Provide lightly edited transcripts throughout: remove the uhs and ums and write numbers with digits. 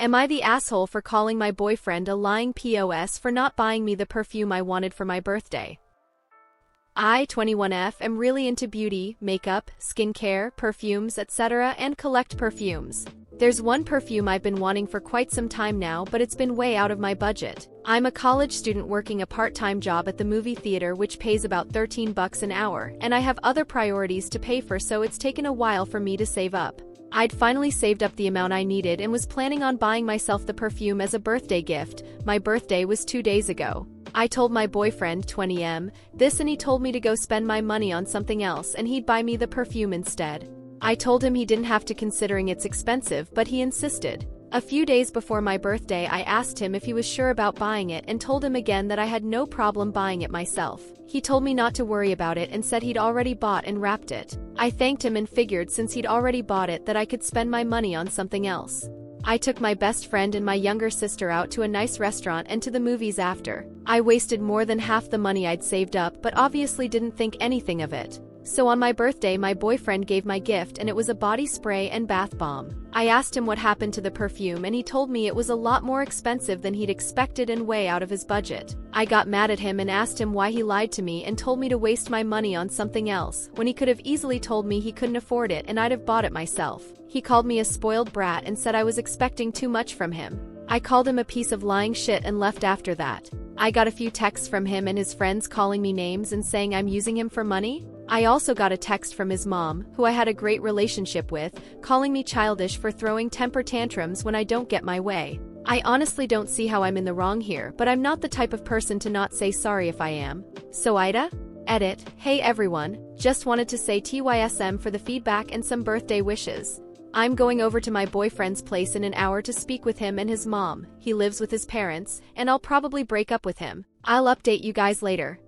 Am I the asshole for calling my boyfriend a lying POS for not buying me the perfume I wanted for my birthday? I, 21F, am really into beauty, makeup, skincare, perfumes, etc. and collect perfumes. There's one perfume I've been wanting for quite some time now, but it's been way out of my budget. I'm a college student working a part-time job at the movie theater which pays about $13 an hour, and I have other priorities to pay for, so it's taken a while for me to save up. I'd finally saved up the amount I needed and was planning on buying myself the perfume as a birthday gift. My birthday was 2 days ago. I told my boyfriend, 20M, this, and he told me to go spend my money on something else and he'd buy me the perfume instead. I told him he didn't have to, considering it's expensive, but he insisted. A few days before my birthday, I asked him if he was sure about buying it and told him again that I had no problem buying it myself. He told me not to worry about it and said he'd already bought and wrapped it. I thanked him and figured since he'd already bought it that I could spend my money on something else. I took my best friend and my younger sister out to a nice restaurant and to the movies after. I wasted more than half the money I'd saved up, but obviously didn't think anything of it. So on my birthday, my boyfriend gave my gift, and it was a body spray and bath bomb. I asked him what happened to the perfume and he told me it was a lot more expensive than he'd expected and way out of his budget. I got mad at him and asked him why he lied to me and told me to waste my money on something else, when he could have easily told me he couldn't afford it and I'd have bought it myself. He called me a spoiled brat and said I was expecting too much from him. I called him a piece of lying shit and left after that. I got a few texts from him and his friends calling me names and saying I'm using him for money. I also got a text from his mom, who I had a great relationship with, calling me childish for throwing temper tantrums when I don't get my way. I honestly don't see how I'm in the wrong here, but I'm not the type of person to not say sorry if I am. So Ida? Edit. Hey everyone, just wanted to say TYSM for the feedback and some birthday wishes. I'm going over to my boyfriend's place in an hour to speak with him and his mom. He lives with his parents, and I'll probably break up with him. I'll update you guys later.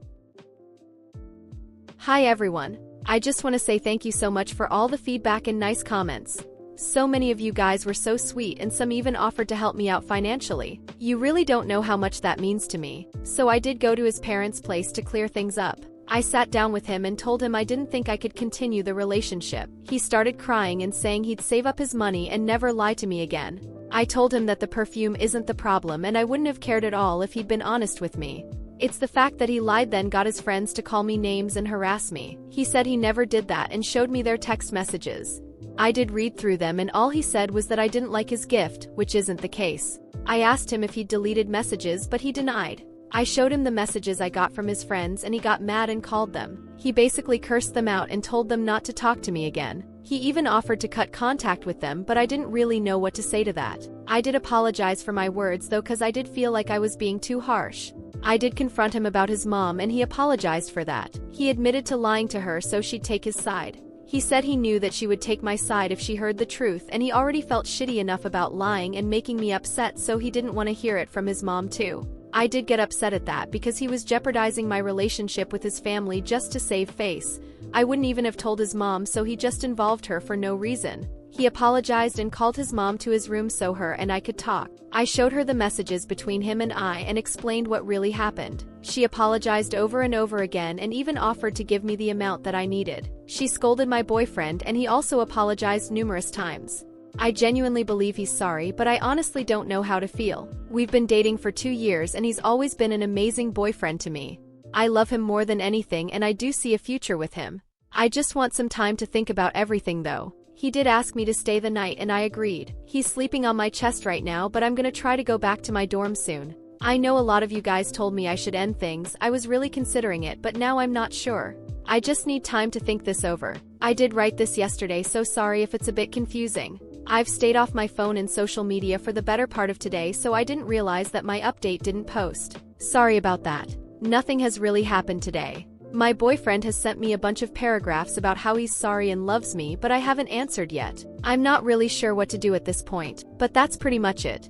Hi everyone. I just want to say thank you so much for all the feedback and nice comments. So many of you guys were so sweet and some even offered to help me out financially. You really don't know how much that means to me. So I did go to his parents' place to clear things up. I sat down with him and told him I didn't think I could continue the relationship. He started crying and saying he'd save up his money and never lie to me again. I told him that the perfume isn't the problem and I wouldn't have cared at all if he'd been honest with me. It's the fact that he lied, then got his friends to call me names and harass me. He said he never did that and showed me their text messages. I did read through them and all he said was that I didn't like his gift, which isn't the case. I asked him if he'd deleted messages, but he denied. I showed him the messages I got from his friends and he got mad and called them. He basically cursed them out and told them not to talk to me again. He even offered to cut contact with them, but I didn't really know what to say to that. I did apologize for my words though, cause I did feel like I was being too harsh. I did confront him about his mom and he apologized for that. He admitted to lying to her so she'd take his side. He said he knew that she would take my side if she heard the truth, and he already felt shitty enough about lying and making me upset, so he didn't want to hear it from his mom too. I did get upset at that because he was jeopardizing my relationship with his family just to save face. I wouldn't even have told his mom, so he just involved her for no reason. He apologized and called his mom to his room so her and I could talk. I showed her the messages between him and I and explained what really happened. She apologized over and over again and even offered to give me the amount that I needed. She scolded my boyfriend and he also apologized numerous times. I genuinely believe he's sorry, but I honestly don't know how to feel. We've been dating for 2 years and he's always been an amazing boyfriend to me. I love him more than anything and I do see a future with him. I just want some time to think about everything though. He did ask me to stay the night and I agreed. He's sleeping on my chest right now, but I'm gonna try to go back to my dorm soon. I know a lot of you guys told me I should end things. I was really considering it, but now I'm not sure. I just need time to think this over. I did write this yesterday, so sorry if it's a bit confusing. I've stayed off my phone and social media for the better part of today, so I didn't realize that my update didn't post. Sorry about that. Nothing has really happened today. My boyfriend has sent me a bunch of paragraphs about how he's sorry and loves me, but I haven't answered yet. I'm not really sure what to do at this point, but that's pretty much it.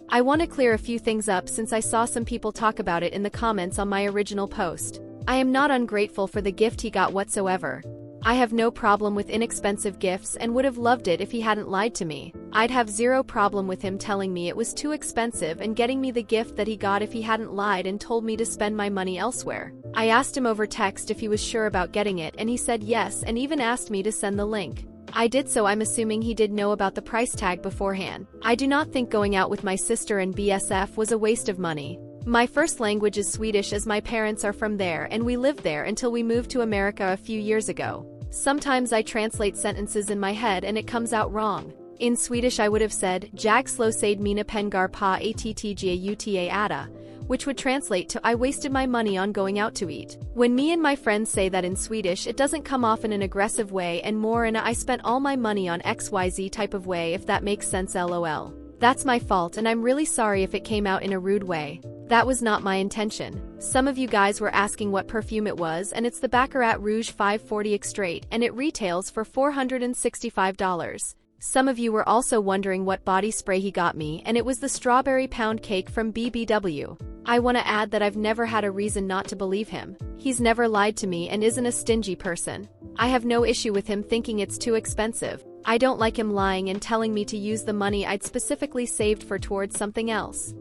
I want to clear a few things up since I saw some people talk about it in the comments on my original post. I am not ungrateful for the gift he got whatsoever. I have no problem with inexpensive gifts and would have loved it if he hadn't lied to me. I'd have zero problem with him telling me it was too expensive and getting me the gift that he got if he hadn't lied and told me to spend my money elsewhere. I asked him over text if he was sure about getting it and he said yes and even asked me to send the link. I did, so I'm assuming he did know about the price tag beforehand. I do not think going out with my sister and BSF was a waste of money. My first language is Swedish as my parents are from there and we lived there until we moved to America a few years ago. Sometimes I translate sentences in my head and it comes out wrong. In Swedish I would have said, Jag slösade mina pengar på attga äta, which would translate to I wasted my money on going out to eat. When me and my friends say that in Swedish, it doesn't come off in an aggressive way and more in a I spent all my money on XYZ type of way, if that makes sense, lol. That's my fault and I'm really sorry if it came out in a rude way. That was not my intention. Some of you guys were asking what perfume it was, and it's the Baccarat Rouge 540 Extrait and it retails for $465. Some of you were also wondering what body spray he got me, and it was the Strawberry Pound Cake from BBW. I want to add that I've never had a reason not to believe him. He's never lied to me and isn't a stingy person. I have no issue with him thinking it's too expensive. I don't like him lying and telling me to use the money I'd specifically saved for towards something else.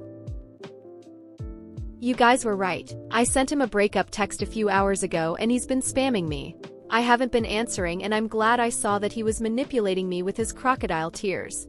You guys were right. I sent him a breakup text a few hours ago and he's been spamming me. I haven't been answering and I'm glad I saw that he was manipulating me with his crocodile tears.